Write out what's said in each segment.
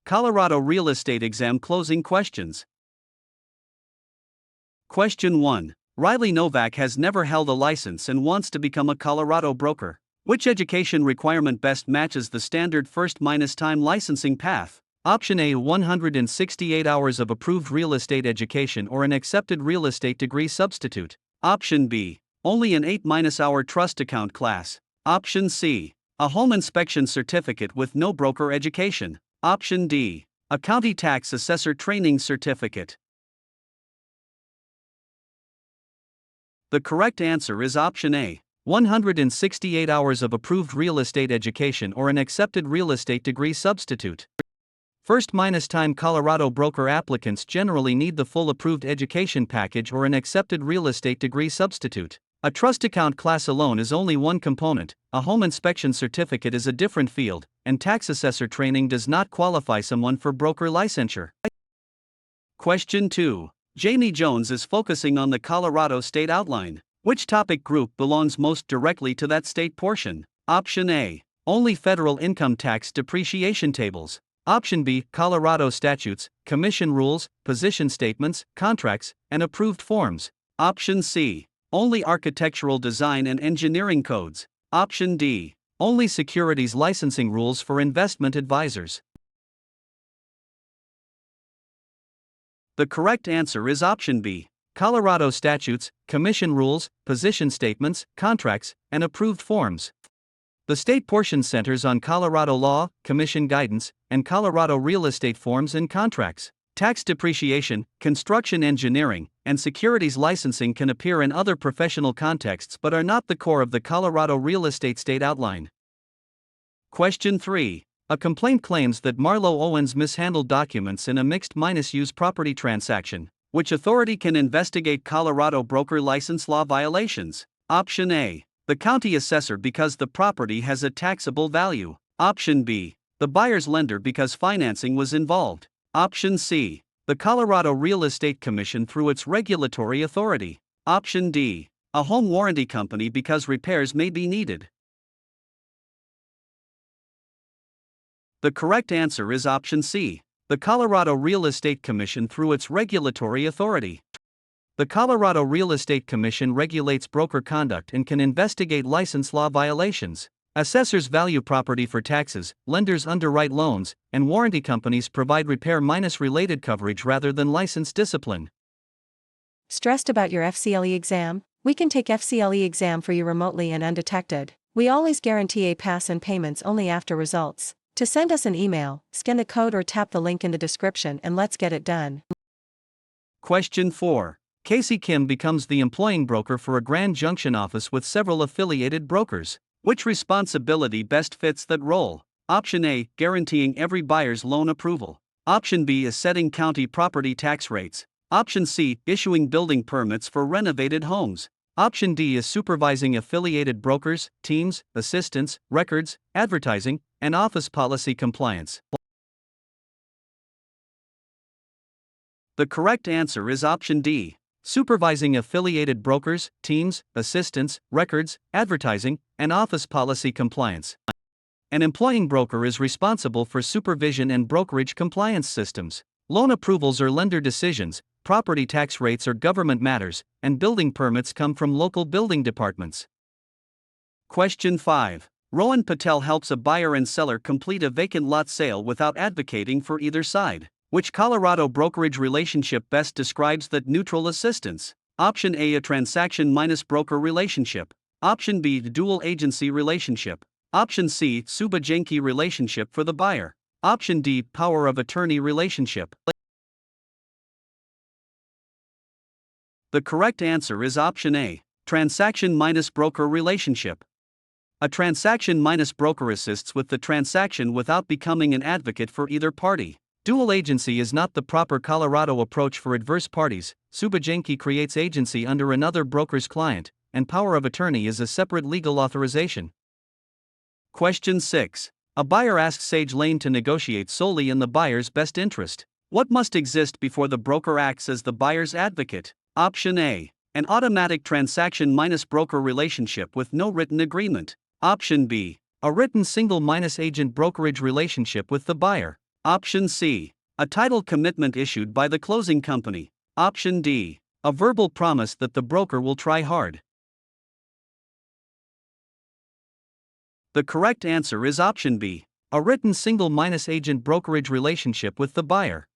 Colorado Real Estate Exam Closing Questions. Question 1. Riley Novak has never held a license and wants to become a Colorado broker. Which education requirement best matches the standard first-time licensing path? Option A, 168 hours of approved real estate education or an accepted real estate degree substitute. Option B, only an 8-hour trust account class. Option C, a home inspection certificate with no broker education. Option D, a county tax assessor training certificate. The correct answer is option A, 168 hours of approved real estate education or an accepted real estate degree substitute. First-time Colorado broker applicants generally need the full approved education package or an accepted real estate degree substitute. A trust account class alone is only one component, a home inspection certificate is a different field, and tax assessor training does not qualify someone for broker licensure. Question 2. Jamie Jones is focusing on the Colorado state outline. Which topic group belongs most directly to that state portion? Option A, only federal income tax depreciation tables. Option B, Colorado statutes, commission rules, position statements, contracts, and approved forms. Option C, only architectural design and engineering codes. Option D, only securities licensing rules for investment advisors. The correct answer is option B, Colorado statutes, commission rules, position statements, contracts, and approved forms. The state portion centers on Colorado law, commission guidance, and Colorado real estate forms and contracts. Tax depreciation, construction engineering, and securities licensing can appear in other professional contexts but are not the core of the Colorado real estate state outline. Question 3. A complaint claims that Marlo Owens mishandled documents in a mixed-use property transaction. Which authority can investigate Colorado broker license law violations? Option A, the county assessor because the property has a taxable value. Option B, the buyer's lender because financing was involved. Option C, the Colorado Real Estate Commission through its regulatory authority. Option D, a home warranty company because repairs may be needed. The correct answer is option C, the Colorado Real Estate Commission through its regulatory authority. The Colorado Real Estate Commission regulates broker conduct and can investigate license law violations. Assessors value property for taxes, lenders underwrite loans, and warranty companies provide repair-related coverage rather than license discipline. Stressed about your FCLE exam? We can take FCLE exam for you remotely and undetected. We always guarantee a pass and payments only after results. To send us an email, scan the code or tap the link in the description and let's get it done. Question 4. Casey Kim becomes the employing broker for a Grand Junction office with several affiliated brokers. Which responsibility best fits that role? Option A, guaranteeing every buyer's loan approval. Option B is setting county property tax rates. Option C, issuing building permits for renovated homes. Option D is supervising affiliated brokers, teams, assistants, records, advertising, and office policy compliance. The correct answer is option D, supervising affiliated brokers, teams, assistants, records, advertising, and office policy compliance. An employing broker is responsible for supervision and brokerage compliance systems. Loan approvals are lender decisions, property tax rates are government matters, and building permits come from local building departments. Question 5. Rohan Patel helps a buyer and seller complete a vacant lot sale without advocating for either side. Which Colorado brokerage relationship best describes that neutral assistance? Option A, a transaction-broker relationship. Option B, dual agency relationship. Option C, Suba-Jenki relationship for the buyer. Option D, power of attorney relationship. The correct answer is option A, transaction-broker relationship. A transaction-broker assists with the transaction without becoming an advocate for either party. Dual agency is not the proper Colorado approach for adverse parties. Suba-Jenki creates agency under another broker's client, and power of attorney is a separate legal authorization. Question 6. A buyer asks Sage Lane to negotiate solely in the buyer's best interest. What must exist before the broker acts as the buyer's advocate? Option A, an automatic transaction-broker relationship with no written agreement. Option B, a written single-agent brokerage relationship with the buyer. Option C. A title commitment issued by the closing company. Option D. A verbal promise that the broker will try hard. The correct answer is option B. A written single-agent brokerage relationship with the buyer.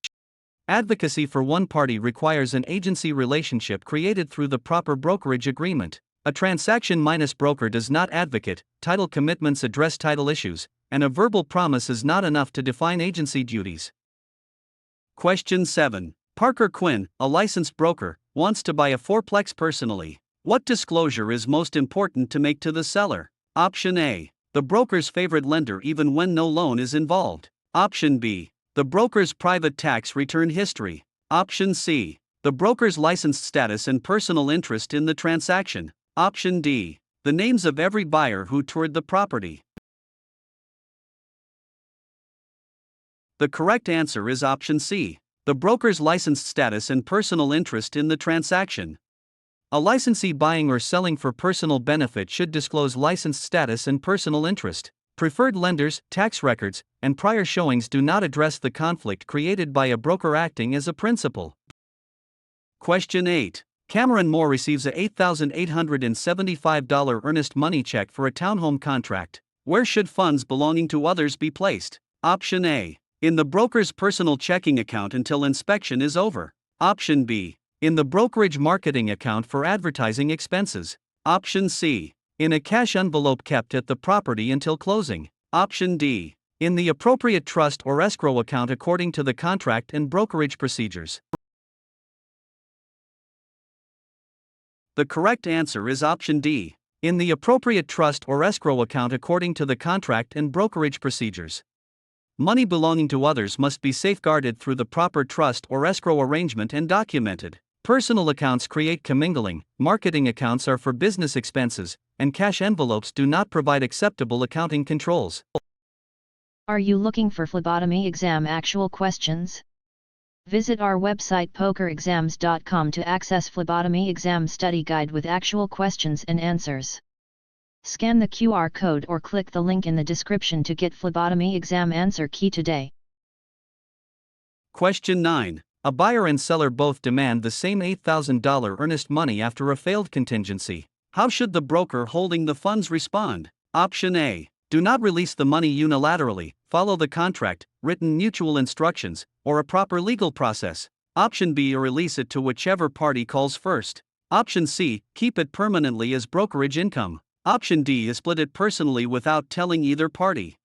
Advocacy for one party requires an agency relationship created through the proper brokerage agreement. A transaction-broker does not advocate, title commitments address title issues, and a verbal promise is not enough to define agency duties. Question 7. Parker Quinn, a licensed broker, wants to buy a fourplex personally. What disclosure is most important to make to the seller? Option A. The broker's favorite lender even when no loan is involved. Option B. The broker's private tax return history. Option C. The broker's licensed status and personal interest in the transaction. Option D. The names of every buyer who toured the property. The correct answer is option C. The broker's licensed status and personal interest in the transaction. A licensee buying or selling for personal benefit should disclose licensed status and personal interest. Preferred lenders, tax records, and prior showings do not address the conflict created by a broker acting as a principal. Question 8. Cameron Moore receives a $8,875 earnest money check for a townhome contract. Where should funds belonging to others be placed? Option A. In the broker's personal checking account until inspection is over. Option B. In the brokerage marketing account for advertising expenses. Option C. In a cash envelope kept at the property until closing. Option D. In the appropriate trust or escrow account according to the contract and brokerage procedures. The correct answer is option D. In the appropriate trust or escrow account according to the contract and brokerage procedures. Money belonging to others must be safeguarded through the proper trust or escrow arrangement and documented. Personal accounts create commingling, marketing accounts are for business expenses, and cash envelopes do not provide acceptable accounting controls. Are you looking for phlebotomy exam actual questions? Visit our website pokerexams.com to access phlebotomy exam study guide with actual questions and answers. Scan the QR code or click the link in the description to get phlebotomy exam answer key today. Question 9. A buyer and seller both demand the same $8,000 earnest money after a failed contingency. How should the broker holding the funds respond? Option A. Do not release the money unilaterally, follow the contract, written mutual instructions, or a proper legal process. Option B. Release it to whichever party calls first. Option C. Keep it permanently as brokerage income. Option D. Split it personally without telling either party.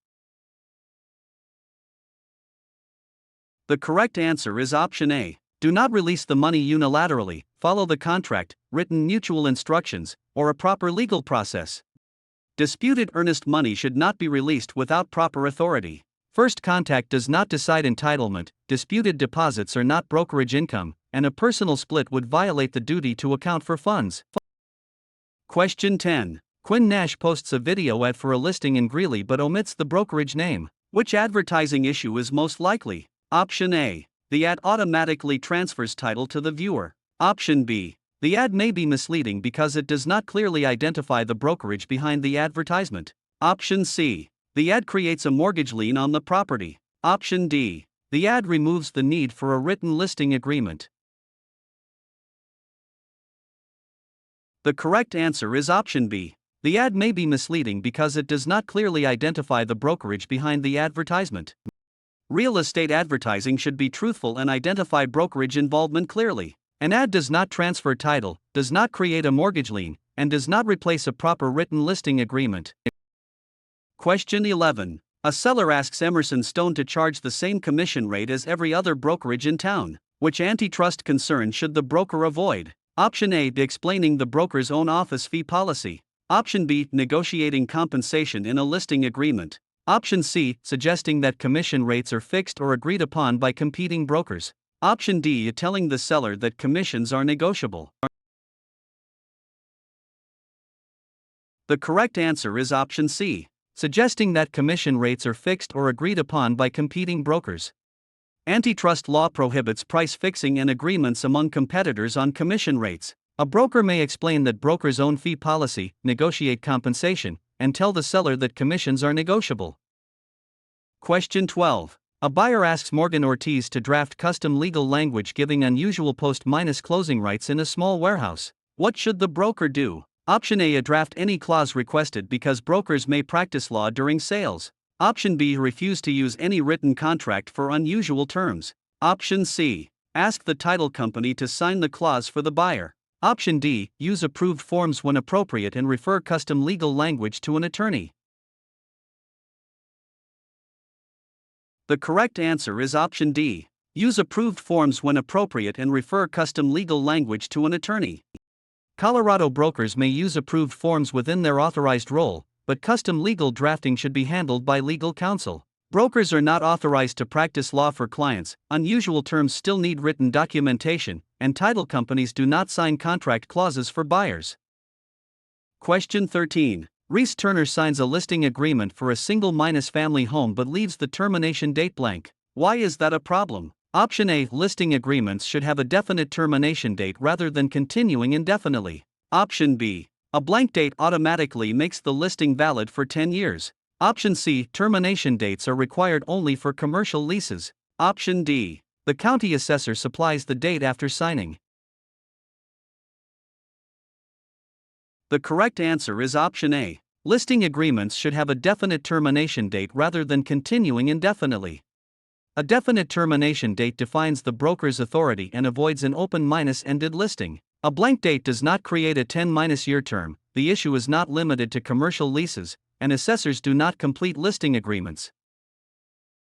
The correct answer is option A. Do not release the money unilaterally, follow the contract, written mutual instructions, or a proper legal process. Disputed earnest money should not be released without proper authority. First contact does not decide entitlement, disputed deposits are not brokerage income, and a personal split would violate the duty to account for funds. Question 10. Quinn Nash posts a video ad for a listing in Greeley but omits the brokerage name. Which advertising issue is most likely? Option A. The ad automatically transfers title to the viewer. Option B. The ad may be misleading because it does not clearly identify the brokerage behind the advertisement. Option C. The ad creates a mortgage lien on the property. Option D. The ad removes the need for a written listing agreement. The correct answer is option B. The ad may be misleading because it does not clearly identify the brokerage behind the advertisement. Real estate advertising should be truthful and identify brokerage involvement clearly. An ad does not transfer title, does not create a mortgage lien, and does not replace a proper written listing agreement. Question 11. A seller asks Emerson Stone to charge the same commission rate as every other brokerage in town. Which antitrust concern should the broker avoid? Option A. Explaining the broker's own office fee policy. Option B. Negotiating compensation in a listing agreement. Option C. Suggesting that commission rates are fixed or agreed upon by competing brokers. Option D. Telling the seller that commissions are negotiable. The correct answer is option C. Suggesting that commission rates are fixed or agreed upon by competing brokers. Antitrust law prohibits price fixing and agreements among competitors on commission rates. A broker may explain that broker's own fee policy, negotiate compensation, and tell the seller that commissions are negotiable. Question 12. A buyer asks Morgan Ortiz to draft custom legal language giving unusual post-closing rights in a small warehouse. What should the broker do? Option A. Draft any clause requested because brokers may practice law during sales. Option B. Refuse to use any written contract for unusual terms. Option C. Ask the title company to sign the clause for the buyer. Option D. Use approved forms when appropriate and refer custom legal language to an attorney. The correct answer is option D. Use approved forms when appropriate and refer custom legal language to an attorney. Colorado brokers may use approved forms within their authorized role, but custom legal drafting should be handled by legal counsel. Brokers are not authorized to practice law for clients, unusual terms still need written documentation, and title companies do not sign contract clauses for buyers. Question 13. Reese Turner signs a listing agreement for a single-family home but leaves the termination date blank. Why is that a problem? Option A. Listing agreements should have a definite termination date rather than continuing indefinitely. Option B. A blank date automatically makes the listing valid for 10 years. Option C. Termination dates are required only for commercial leases. Option D. The county assessor supplies the date after signing. The correct answer is option A. Listing agreements should have a definite termination date rather than continuing indefinitely. A definite termination date defines the broker's authority and avoids an open-ended listing. A blank date does not create a 10-year term, the issue is not limited to commercial leases, and assessors do not complete listing agreements.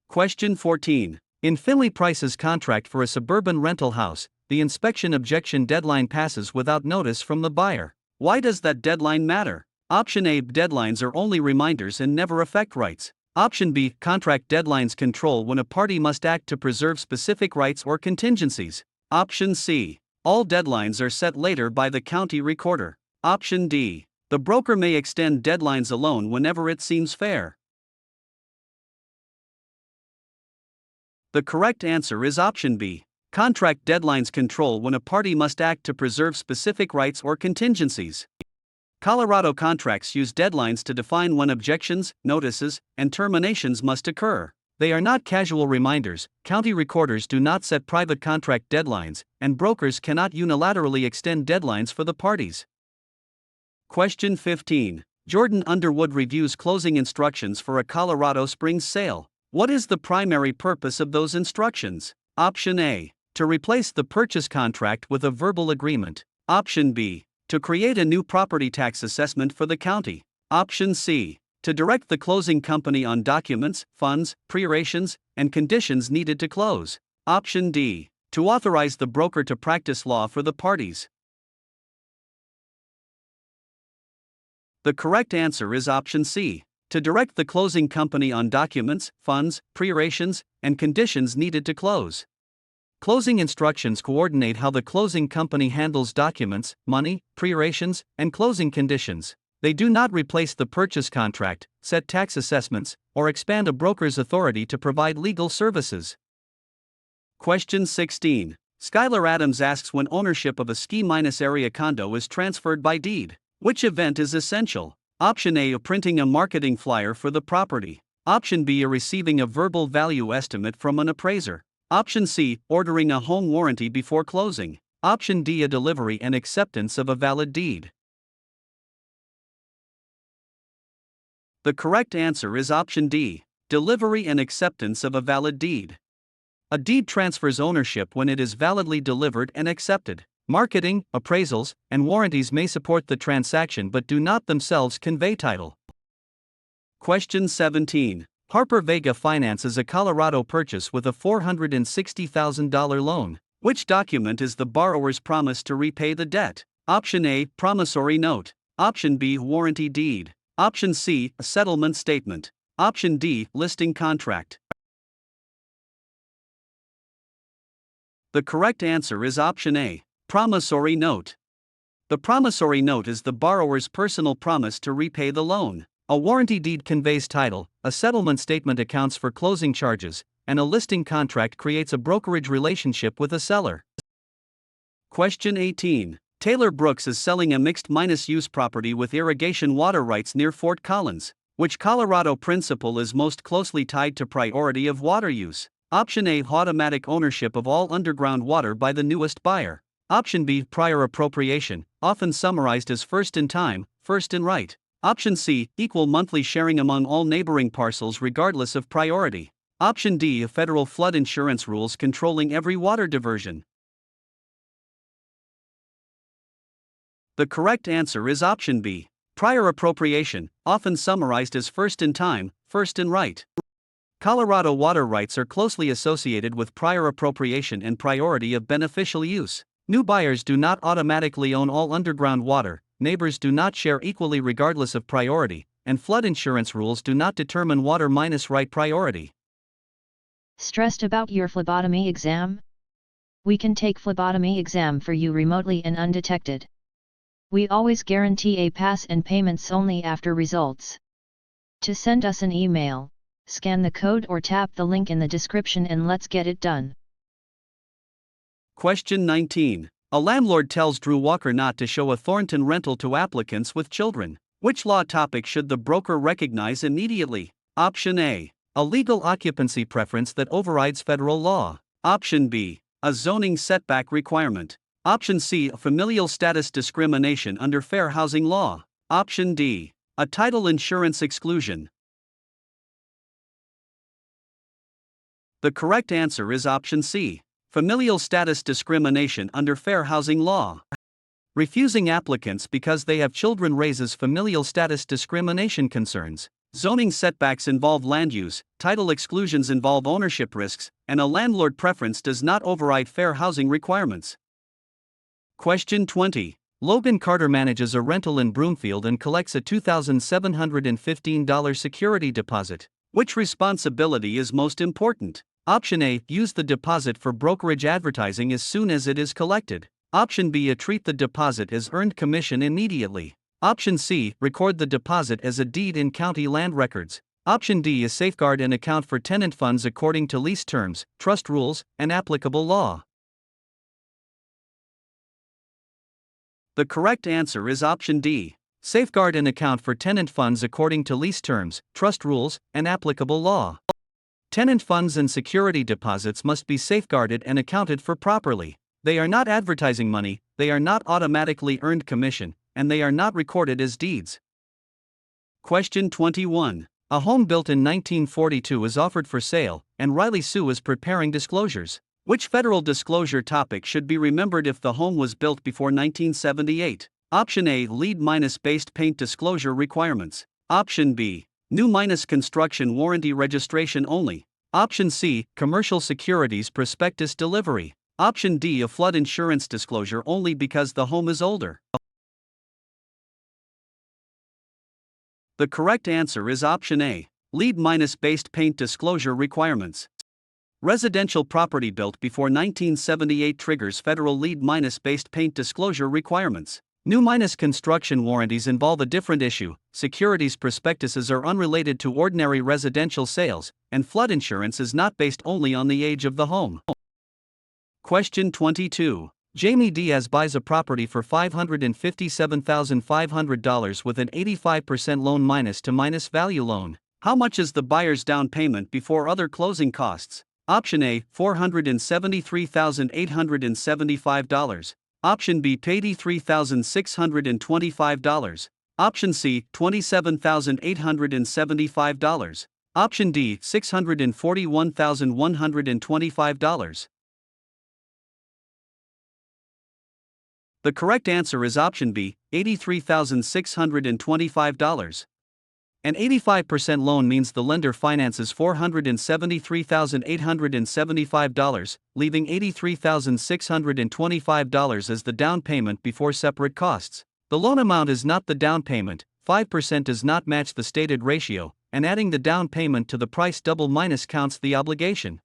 Question 14. In Finley Price's contract for a suburban rental house, the inspection objection deadline passes without notice from the buyer. Why does that deadline matter? Option A. Deadlines are only reminders and never affect rights. Option B. Contract deadlines control when a party must act to preserve specific rights or contingencies. Option C. All deadlines are set later by the county recorder. Option D. The broker may extend deadlines alone whenever it seems fair. The correct answer is option B. Contract deadlines control when a party must act to preserve specific rights or contingencies. Colorado contracts use deadlines to define when objections, notices, and terminations must occur. They are not casual reminders, county recorders do not set private contract deadlines, and brokers cannot unilaterally extend deadlines for the parties. Question 15. Jordan Underwood reviews closing instructions for a Colorado Springs sale. What is the primary purpose of those instructions? Option A. To replace the purchase contract with a verbal agreement. Option B. To create a new property tax assessment for the county. Option C. To direct the closing company on documents, funds, preparations, and conditions needed to close. Option D. To authorize the broker to practice law for the parties. The correct answer is option C. To direct the closing company on documents, funds, preparations, and conditions needed to close. Closing instructions coordinate how the closing company handles documents, money, preparations, and closing conditions. They do not replace the purchase contract, set tax assessments, or expand a broker's authority to provide legal services. Question 16. Skylar Adams asks when ownership of a ski-area condo is transferred by deed. Which event is essential? Option A. Printing a marketing flyer for the property. Option B. Receiving a verbal value estimate from an appraiser. Option C. Ordering a home warranty before closing. Option D. A delivery and acceptance of a valid deed. The correct answer is option D. Delivery and acceptance of a valid deed. A deed transfers ownership when it is validly delivered and accepted. Marketing, appraisals, and warranties may support the transaction but do not themselves convey title. Question 17. Harper Vega finances a Colorado purchase with a $460,000 loan. Which document is the borrower's promise to repay the debt? Option A. Promissory note. Option B. Warranty deed. Option C. A settlement statement. Option D. Listing contract. The correct answer is option A. Promissory note. The promissory note is the borrower's personal promise to repay the loan. A warranty deed conveys title, a settlement statement accounts for closing charges, and a listing contract creates a brokerage relationship with a seller. Question 18. Taylor Brooks is selling a mixed-use property with irrigation water rights near Fort Collins. Which Colorado principle is most closely tied to priority of water use? Option A. Automatic ownership of all underground water by the newest buyer. Option B. Prior appropriation, often summarized as first in time, first in right. Option C. Equal monthly sharing among all neighboring parcels regardless of priority. Option D. Federal flood insurance rules controlling every water diversion. The correct answer is option B. Prior appropriation, often summarized as first in time, first in right. Colorado water rights are closely associated with prior appropriation and priority of beneficial use. New buyers do not automatically own all underground water, neighbors do not share equally regardless of priority, and flood insurance rules do not determine water minus right priority. Stressed about your phlebotomy exam? We can take phlebotomy exam for you remotely and undetected. We always guarantee a pass and payments only after results. To send us an email, scan the code or tap the link in the description and let's get it done. Question 19. A landlord tells Drew Walker not to show a Thornton rental to applicants with children. Which law topic should the broker recognize immediately? Option A. A legal occupancy preference that overrides federal law. Option B. A zoning setback requirement. Option C. A familial status discrimination under fair housing law. Option D. A title insurance exclusion. The correct answer is option C. Familial status discrimination under fair housing law. Refusing applicants because they have children raises familial status discrimination concerns. Zoning setbacks involve land use, title exclusions involve ownership risks, and a landlord preference does not override fair housing requirements. Question 20. Logan Carter manages a rental in Broomfield and collects a $2,715 security deposit. Which responsibility is most important? Option A. Use the deposit for brokerage advertising as soon as it is collected. Option B. Treat the deposit as earned commission immediately. Option C. Record the deposit as a deed in county land records. Option D. Safeguard and account for tenant funds according to lease terms, trust rules, and applicable law. The correct answer is option D. Safeguard and account for tenant funds according to lease terms, trust rules, and applicable law. Tenant funds and security deposits must be safeguarded and accounted for properly. They are not advertising money, they are not automatically earned commission, and they are not recorded as deeds. Question 21. A home built in 1942 is offered for sale, and Riley Sue is preparing disclosures. Which federal disclosure topic should be remembered if the home was built before 1978? Option A. LEED-based paint disclosure requirements. Option B. New construction warranty registration only. Option C. Commercial securities prospectus delivery. Option D. A flood insurance disclosure only because the home is older. The correct answer is option A. LEED-based paint disclosure requirements. Residential property built before 1978 triggers federal LEED-based paint disclosure requirements. New construction warranties involve a different issue. Securities prospectuses are unrelated to ordinary residential sales, and flood insurance is not based only on the age of the home. Question 22. Jamie Diaz buys a property for $557,500 with an 85% loan minus value loan. How much is the buyer's down payment before other closing costs? Option A. $473,875. Option B. $83,625. Option C. $27,875. Option D. $641,125. The correct answer is option B. $83,625. An 85% loan means the lender finances $473,875, leaving $83,625 as the down payment before separate costs. The loan amount is not the down payment, 5% does not match the stated ratio, and adding the down payment to the price double minus counts the obligation.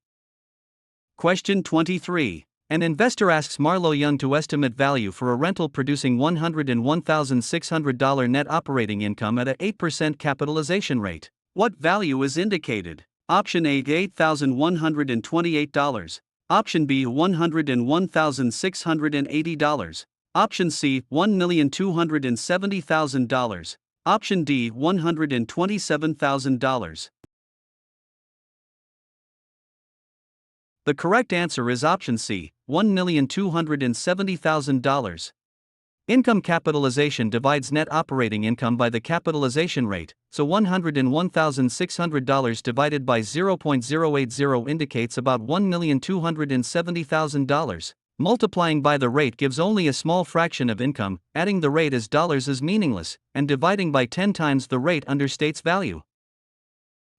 Question 23. An investor asks Marlo Young to estimate value for a rental producing $101,600 net operating income at a 8% capitalization rate. What value is indicated? Option A. $8,128. Option B. $101,680. Option C. $1,270,000. Option D, $127,000. The correct answer is option C, $1,270,000. Income capitalization divides net operating income by the capitalization rate, so $101,600 divided by 0.080 indicates about $1,270,000. Multiplying by the rate gives only a small fraction of income, adding the rate as dollars is meaningless, and dividing by 10 times the rate understates value.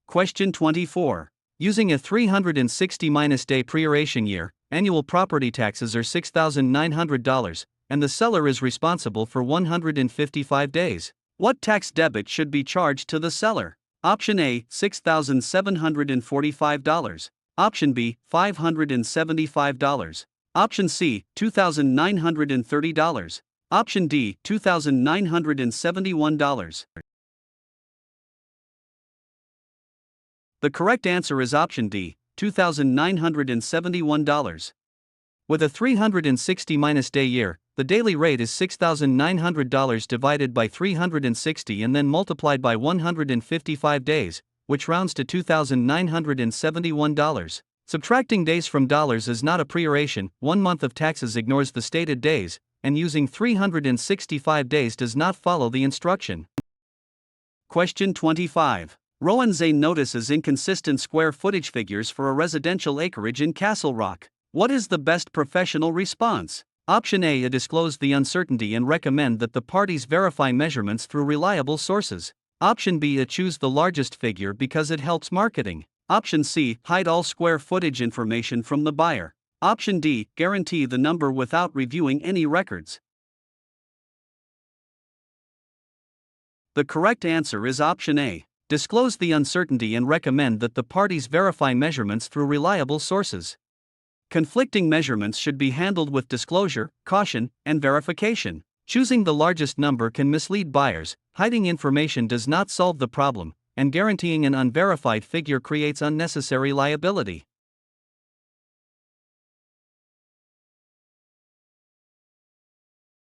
Question 24. Using a 360-day proration year, annual property taxes are $6,900, and the seller is responsible for 155 days. What tax debit should be charged to the seller? Option A, $6,745. Option B, $575. Option C, $2,930. Option D, $2,971. The correct answer is option D, $2,971. With a 360-day year, the daily rate is $6,900 divided by 360 and then multiplied by 155 days, which rounds to $2,971. Subtracting days from dollars is not a proration. 1 month of taxes ignores the stated days, and using 365 days does not follow the instruction. Question 25. Rowan Zane notices inconsistent square footage figures for a residential acreage in Castle Rock. What is the best professional response? Option A, disclose the uncertainty and recommend that the parties verify measurements through reliable sources. Option B, choose the largest figure because it helps marketing. Option C, hide all square footage information from the buyer. Option D, guarantee the number without reviewing any records. The correct answer is option A. Disclose the uncertainty and recommend that the parties verify measurements through reliable sources. Conflicting measurements should be handled with disclosure, caution, and verification. Choosing the largest number can mislead buyers, hiding information does not solve the problem, and guaranteeing an unverified figure creates unnecessary liability.